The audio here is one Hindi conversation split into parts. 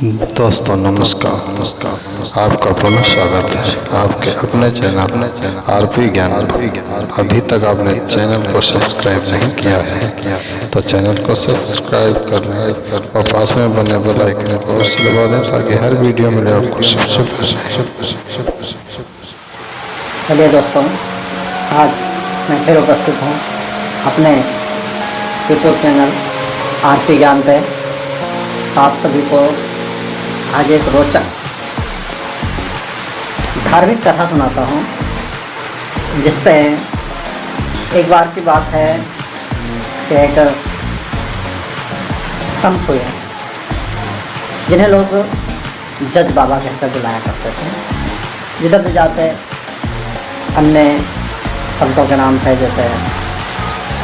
दोस्तों नमस्कार। आपका पुनः स्वागत है आपके अपने चैनल आरपी ज्ञान। अभी तक आपने चैनल को सब्सक्राइब नहीं किया है तो चैनल को सब्सक्राइब कर लें और पास में बने बेल आइकन को अवश्य दबा दें ताकि हर वीडियो मिले आपको सबसे पहले। चलिए दोस्तों, आज मैं फिर उपस्थित हूँ अपने यूट्यूब चैनल आरपी ज्ञान पे। आप सभी को आज एक रोचक धार्मिक कथा सुनाता हूँ, जिस पे एक बार की बात है कि एक संत हुए जिन्हें लोग जज बाबा कहकर बुलाया करते थे। जिधर भी जाते अन्य संतों के नाम थे, जैसे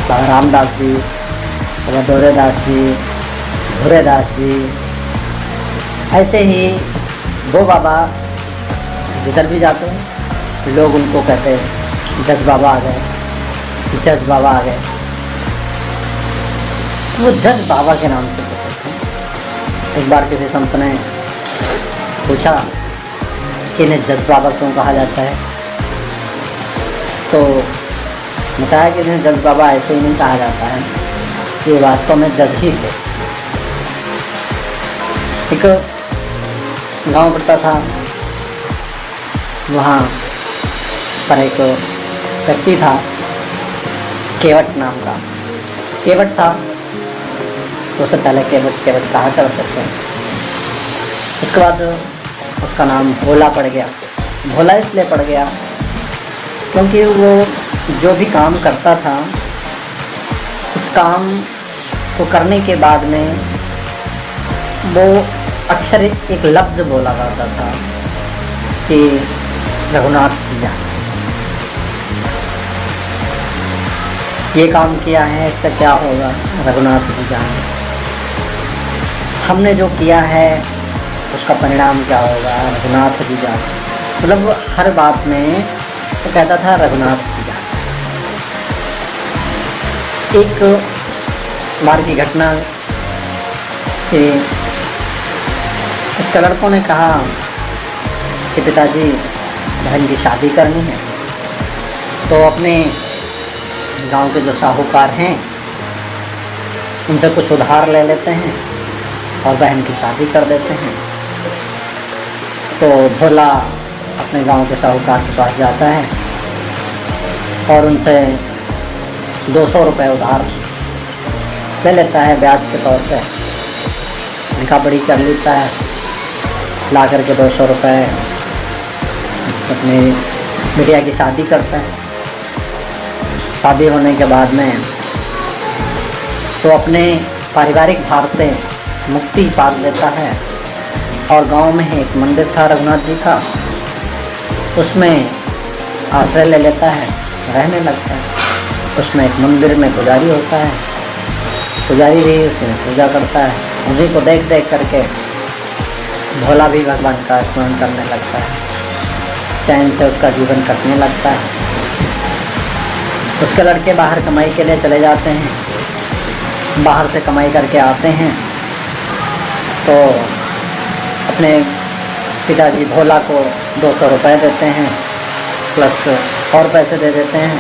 बाबा रामदास जी, बाबा डोरेदास जी, भूरेदास जी। ऐसे ही वो बाबा जिधर भी जाते लोग उनको कहते जज बाबा आ गए, जज बाबा आ गए। वो जज बाबा के नाम से प्रसिद्ध थे। एक बार किसी संत ने पूछा कि इन्हें जज बाबा क्यों कहा जाता है, तो बताया कि इन्हें जज बाबा ऐसे ही नहीं कहा जाता है, ये वास्तव में जज ही थे। एक गांव पड़ता था, वहाँ पर एक व्यक्ति था केवट नाम का। केवट था तो उससे पहले केवट केवट कहा करते थे। उसके बाद उसका नाम भोला पड़ गया। भोला इसलिए पड़ गया क्योंकि वो जो भी काम करता था उस काम को करने के बाद में वो अक्सर एक लफ्ज़ बोला करता था कि रघुनाथ जी जान, ये काम किया है इसका क्या होगा, रघुनाथ जी जान, हमने जो किया है उसका परिणाम क्या होगा, रघुनाथ जी जान। मतलब हर बात में तो कहता था रघुनाथ जी जान। एक बार की घटना कि उसके लड़कों ने कहा कि पिताजी बहन की शादी करनी है, तो अपने गांव के जो साहूकार हैं उनसे कुछ उधार ले लेते हैं और बहन की शादी कर देते हैं। तो भोला अपने गांव के साहूकार के पास जाता है और उनसे 200 रुपये उधार ले लेता है ब्याज के तौर पे। लिखा पढ़ी कर लेता है, ला करके 200 रुपये अपनी बिटिया की शादी करता है। शादी होने के बाद में तो अपने पारिवारिक भार से मुक्ति पा लेता है और गांव में एक मंदिर था रघुनाथ जी का, उसमें आश्रय ले लेता है, रहने लगता है। उसमें एक मंदिर में पुजारी होता है, पुजारी भी उसमें पूजा करता है। उसी को देख देख करके भोला भी भगवान का स्मरण करने लगता है, चैन से उसका जीवन कटने लगता है। उसके लड़के बाहर कमाई के लिए चले जाते हैं, बाहर से कमाई करके आते हैं तो अपने पिताजी भोला को 200 रुपये देते हैं प्लस और पैसे दे देते हैं।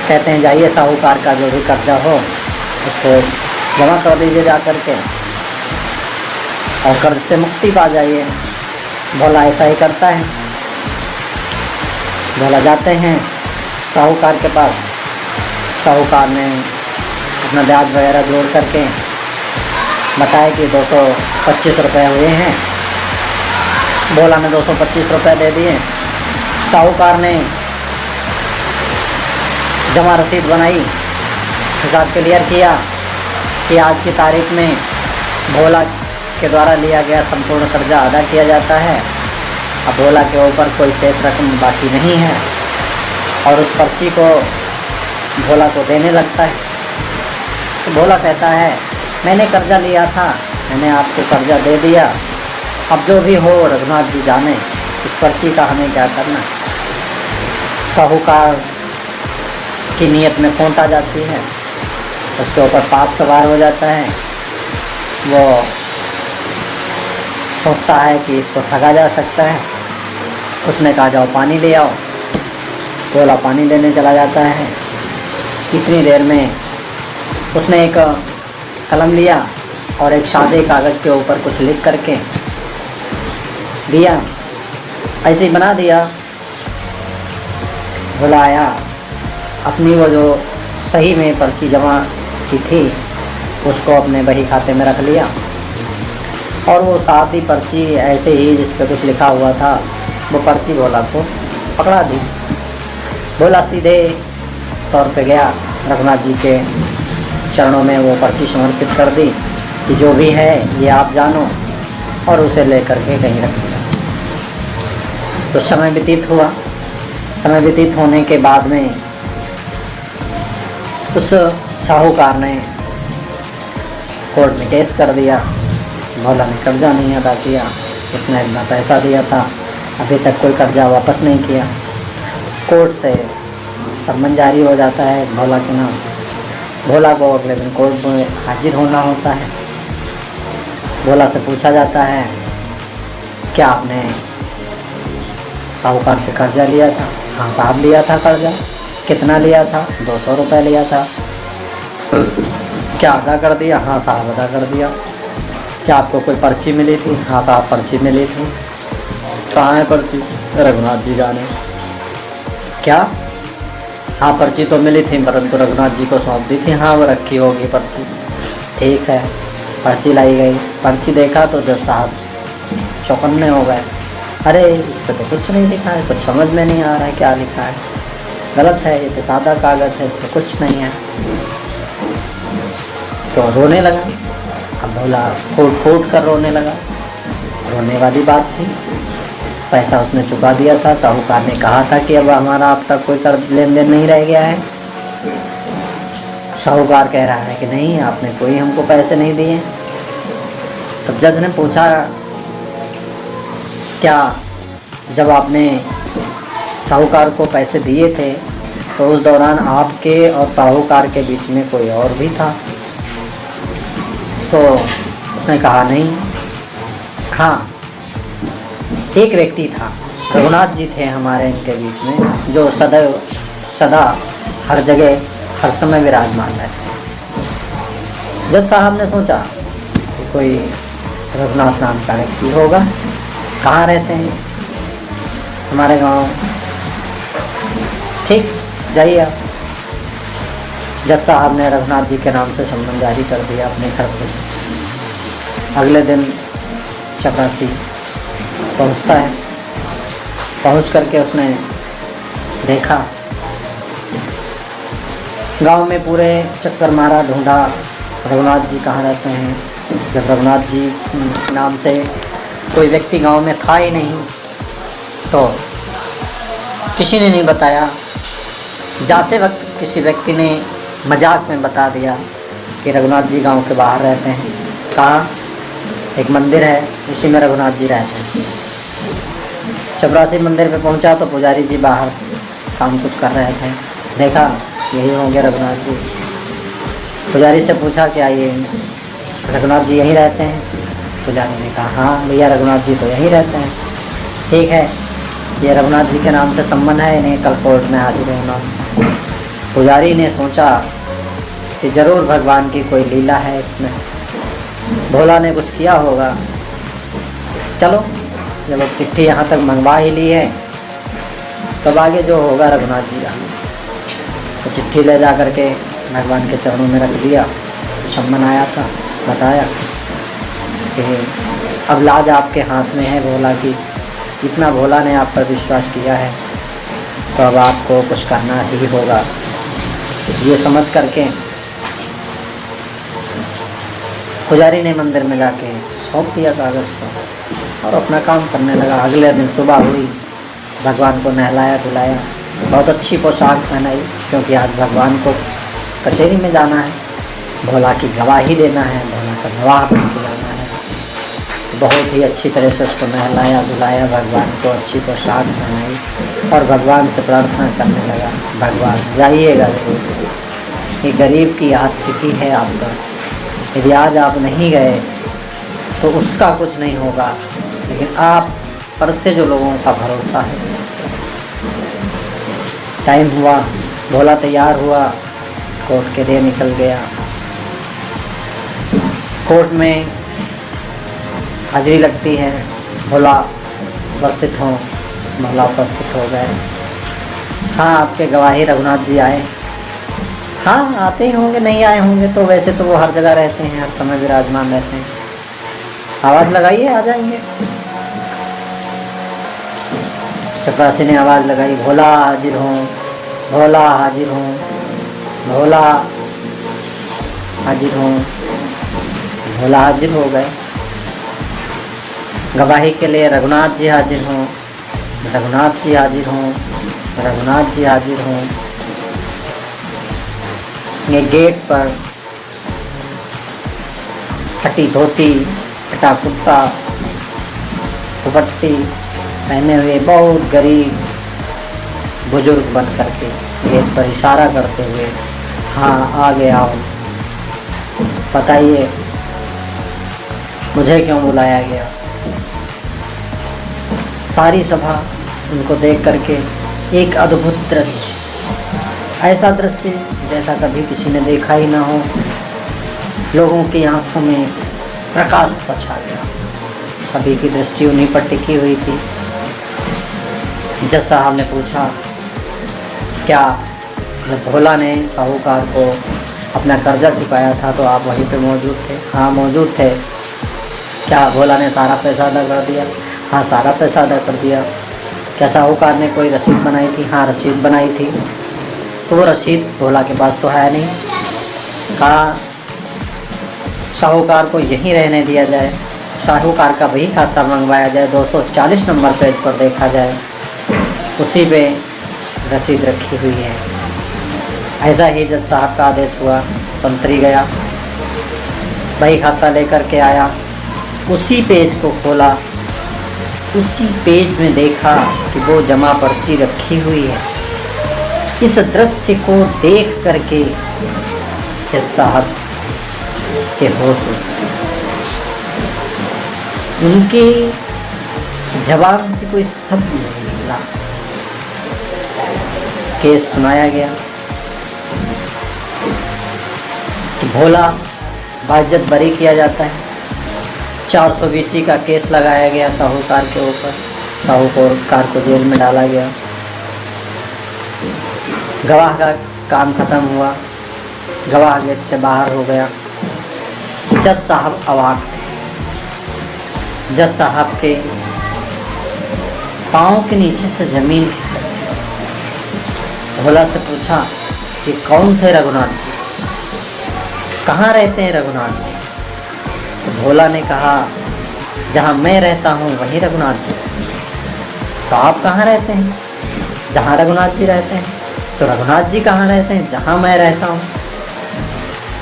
कहते हैं जाइए साहूकार का जो भी कर्जा हो उसको जमा कर दीजिए जा करके और कर्ज से मुक्ति पा जाइए। भोला ऐसा ही करता है। भोला जाते हैं साहूकार के पास। साहूकार ने अपना ब्याज वगैरह जोड़ करके बताया कि 225 रुपये हुए हैं। भोला ने 225 रुपये दे दिए। साहूकार ने जमा रसीद बनाई, हिसाब क्लियर किया कि आज की तारीख में भोला के द्वारा लिया गया संपूर्ण कर्जा अदा किया जाता है। अब भोला के ऊपर कोई शेष रकम बाकी नहीं है और उस पर्ची को भोला को देने लगता है। तो भोला कहता है मैंने कर्जा लिया था, मैंने आपको कर्जा दे दिया, अब जो भी हो रघुनाथ जी जाने, इस पर्ची का हमें क्या करना। साहूकार की नीयत में खोट आ जाती है, उसके ऊपर पाप सवार हो जाता है। वो सोचता है कि इसको ठगा जा सकता है। उसने कहा जाओ पानी ले आओ। भोला पानी लेने चला जाता है। इतनी देर में उसने एक कलम लिया और एक सादे कागज़ के ऊपर कुछ लिख करके दिया, ऐसे ही बना दिया। भोला आया, अपनी वो जो सही में पर्ची जमा की थी उसको अपने बही खाते में रख लिया और वो सादी पर्ची ऐसे ही जिस पे कुछ लिखा हुआ था वो पर्ची भोला को पकड़ा दी। भोला सीधे तौर पे गया, रघुनाथ जी के चरणों में वो पर्ची समर्पित कर दी कि जो भी है ये आप जानो, और उसे लेकर के कहीं रख दिया। तो समय व्यतीत हुआ। समय व्यतीत होने के बाद में उस साहूकार ने कोर्ट में केस कर दिया। भोला ने कर्जा नहीं अदा किया, इतना पैसा दिया था, अभी तक कोई कर्जा वापस नहीं किया। कोर्ट से सम्मन जारी हो जाता है भोला के नाम। भोला को अगले दिन कोर्ट में हाजिर होना होता है। भोला से पूछा जाता है, क्या आपने साहूकार से कर्जा लिया था? हाँ साहब लिया था कर्जा। कितना लिया था? 200 रुपये लिया था। क्या अदा कर दिया? हाँ साहब अदा कर दिया। क्या आपको कोई पर्ची मिली थी? हाँ साहब पर्ची मिली थी। कहाँ है पर्ची? रघुनाथ जी जाने। क्या? हाँ पर्ची तो मिली थी परंतु रघुनाथ जी को सौंप दी थी। हाँ वो रखी होगी पर्ची। ठीक है, पर्ची लाई गई। पर्ची देखा तो जज साहब चौकन्ने हो गए। अरे इस पर तो कुछ नहीं लिखा है, कुछ समझ में नहीं आ रहा है क्या लिखा है, गलत है, ये तो सादा कागज़ है, इस पर कुछ नहीं है। तो रोने लगा। अब भोला फूट फूट कर रोने लगा। रोने वाली बात थी, पैसा उसने चुका दिया था। साहूकार ने कहा था कि अब हमारा अब तक कोई कर लेन देन नहीं रह गया है। साहूकार कह रहा है कि नहीं आपने कोई हमको पैसे नहीं दिए। तब जज ने पूछा, क्या जब आपने साहूकार को पैसे दिए थे तो उस दौरान आपके और साहूकार के बीच में कोई और भी था? तो उसने कहा नहीं। हाँ एक व्यक्ति था, रघुनाथ जी थे हमारे इनके बीच में, जो सदा हर जगह हर समय विराजमान रहते। जज साहब ने सोचा कि कोई रघुनाथ नाम का व्यक्ति होगा। कहाँ रहते हैं? हमारे गांव। ठीक, जाइए आप। जज साहब ने रघुनाथ जी के नाम से सम्मन जारी कर दिया अपने खर्चे से। अगले दिन चपरासी पहुंचता है। पहुंच करके उसने देखा, गांव में पूरे चक्कर मारा, ढूंढा रघुनाथ जी कहाँ रहते हैं। जब रघुनाथ जी नाम से कोई व्यक्ति गांव में था ही नहीं तो किसी ने नहीं बताया। जाते वक्त किसी व्यक्ति ने मजाक में बता दिया कि रघुनाथ जी गांव के बाहर रहते हैं। कहाँ? एक मंदिर है, उसी में रघुनाथ जी रहते हैं। चपरासी मंदिर पे पहुंचा तो पुजारी जी बाहर काम कुछ कर रहे थे। देखा यही होंगे रघुनाथ जी। पुजारी से पूछा क्या ये रघुनाथ जी यहीं रहते हैं? पुजारी ने कहा हाँ भैया रघुनाथ जी तो यहीं रहते हैं। ठीक है, ये रघुनाथ जी के नाम से सम्मन है, इन्हें कल कोर्ट में हाजिर होना। पुजारी ने सोचा कि ज़रूर भगवान की कोई लीला है इसमें, भोला ने कुछ किया होगा। चलो जब अब चिट्ठी यहाँ तक मंगवा ही ली है तब आगे जो होगा रघुनाथ जी जाने। तो चिट्ठी ले जा करके भगवान के चरणों में रख दिया। तो सम्मन आया था, बताया कि अब लाज आपके हाथ में है भोला की, इतना भोला ने आप पर विश्वास किया है तो अब आपको कुछ करना ही होगा। ये समझ करके पुजारी ने मंदिर में जाके सौंप दिया कागज़ को और अपना काम करने लगा। अगले दिन सुबह हुई, भगवान को नहलाया धुलाया, बहुत अच्छी पोशाक पहनाई क्योंकि आज भगवान को कचहरी में जाना है, भोला की गवाही देना है, भोला का गवाह बन के जाना है। बहुत ही अच्छी तरह से उसको नहलाया धुलाया, भगवान को अच्छी पोशाक पहनाई और भगवान से प्रार्थना करने लगा, भगवान जाइएगा ज़रूर, ये गरीब की आस टिकी है आपका, यदि आज आप नहीं गए तो उसका कुछ नहीं होगा, लेकिन आप पर से जो लोगों का भरोसा है। टाइम हुआ, भोला तैयार हुआ, कोर्ट के लिए निकल गया। कोर्ट में हाजिरी लगती है, भोला उपस्थित हो, भोला उपस्थित हो गए। हाँ, आपके गवाही रघुनाथ जी आए। हाँ, आते ही होंगे, नहीं आए होंगे तो वैसे तो वो हर जगह रहते हैं, हर समय विराजमान रहते हैं। आवाज़ लगाइए, आ जाएंगे। चपरासी ने आवाज़ लगाई, भोला हाजिर हो, भोला हाजिर हो, भोला हाजिर हो। भोला हाजिर हो गए। गवाही के लिए रघुनाथ जी हाजिर हों, रघुनाथ जी हाजिर हों, रघुनाथ जी हाजिर हों। ये गेट पर फटी धोती, फटा कुर्ता, दुपट्टी पहने हुए बहुत गरीब बुजुर्ग बन करके गेट पर इशारा करते हुए, हाँ आगे आओ, बताइए मुझे क्यों बुलाया गया। सारी सभा उनको देख करके एक अद्भुत दृश्य, ऐसा दृश्य जैसा कभी किसी ने देखा ही ना हो। लोगों की आंखों में प्रकाश सा छा गया, सभी की दृष्टि उन्हीं पर टिकी हुई थी। जज साहब ने पूछा, क्या जब भोला ने साहूकार को अपना कर्जा चुकाया था तो आप वहीं पे मौजूद थे? हाँ मौजूद थे। क्या भोला ने सारा पैसा अदा कर दिया? हाँ सारा पैसा अदा कर दिया। क्या साहूकार ने कोई रसीद बनाई थी? हाँ रसीद बनाई थी। तो वो रसीद भोला के पास तो है नहीं। कहा साहूकार को यहीं रहने दिया जाए, साहूकार का वही खाता मंगवाया जाए, 240 नंबर पेज पर देखा जाए, उसी पे रसीद रखी हुई है। ऐसा ही जज साहब का आदेश हुआ। संतरी गया, वही खाता लेकर के आया, उसी पेज को खोला, उसी पेज में देखा कि वो जमा पर्ची रखी हुई है। इस दृश्य को देख करके जज साहब के होश उड़ गए। उनके जबान से कोई शब्द नहीं निकला। केस सुनाया गया कि भोला बाइज्जत बरी किया जाता है। 420 का केस लगाया गया साहूकार के ऊपर, साहूकार को जेल में डाला गया। गवाह का काम खत्म हुआ, गवाह गेट से बाहर हो गया। जज साहब अवाक थे। जज साहब के पाँव के नीचे से जमीन खिसक गई। भोला से पूछा कि कौन थे रघुनाथ जी, कहाँ रहते हैं रघुनाथ जी? तो भोला ने कहा जहाँ मैं रहता हूँ वहीं रघुनाथ जी। तो आप कहाँ रहते हैं? जहाँ रघुनाथ जी रहते हैं। तो रघुनाथ जी कहाँ रहते हैं? जहाँ मैं रहता हूँ।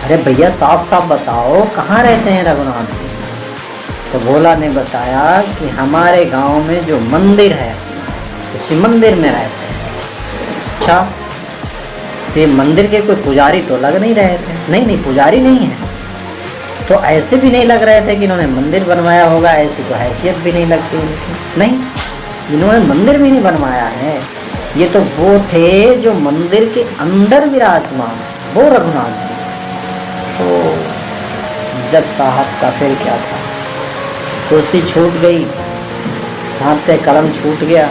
अरे भैया साफ साफ बताओ कहाँ रहते हैं रघुनाथ जी? तो भोला ने बताया कि हमारे गांव में जो मंदिर है उसी मंदिर में रहते हैं। अच्छा, तो ये मंदिर के कोई पुजारी तो लग नहीं रहे थे। नहीं पुजारी नहीं है। तो ऐसे भी नहीं लग रहे थे कि इन्होंने मंदिर बनवाया होगा, ऐसी तो हैसियत भी नहीं लगती उनकी। नहीं, इन्होंने मंदिर भी नहीं बनवाया है। ये तो वो थे जो मंदिर के अंदर विराजमान, वो रघुनाथ जी। तो जज साहब का फिर क्या था, कुर्सी छूट गई, हाथ से कलम छूट गया।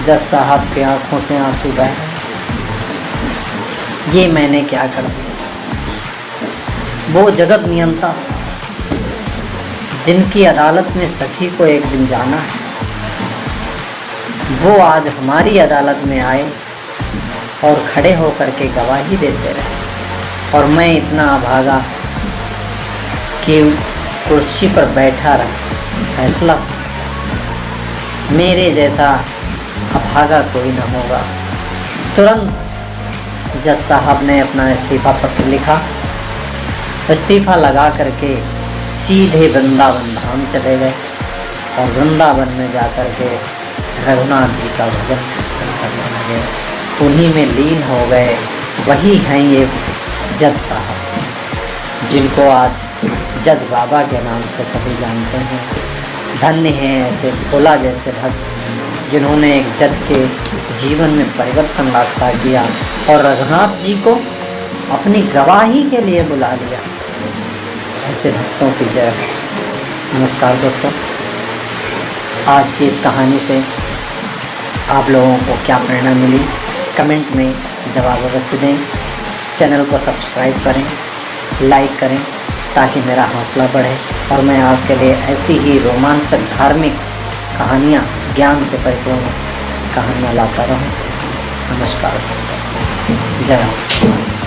जज साहब की आंखों से आंसू बहे। ये मैंने क्या कर दिया? वो जगत नियंता जिनकी अदालत में सभी को एक दिन जाना है, वो आज हमारी अदालत में आए और खड़े होकर के गवाही देते रहे, और मैं इतना अभागा कि कुर्सी पर बैठा रहा। फैसला मेरे जैसा अभागा कोई न होगा। तुरंत जज साहब ने अपना इस्तीफा पत्र लिखा, इस्तीफा लगा करके सीधे वृंदावन धाम चले गए और वृंदावन में जाकर के रघुनाथ जी का भजन कीर्तन करने लगे। उन्हीं में लीन हो गए। वही हैं ये जज साहब जिनको आज जज बाबा के नाम से सभी जानते हैं। धन्य हैं ऐसे भोला जैसे भक्त जिन्होंने एक जज के जीवन में परिवर्तन लाता किया और रघुनाथ जी को अपनी गवाही के लिए बुला लिया। ऐसे भक्तों की जय। नमस्कार दोस्तों, आज की इस कहानी से आप लोगों को क्या प्रेरणा मिली कमेंट में जवाब अवश्य दें। चैनल को सब्सक्राइब करें, लाइक करें ताकि मेरा हौसला बढ़े और मैं आपके लिए ऐसी ही रोमांचक धार्मिक कहानियाँ, ज्ञान से परिपूर्ण कहानियाँ लाता रहूँ। नमस्कार दोस्तों, जय हो।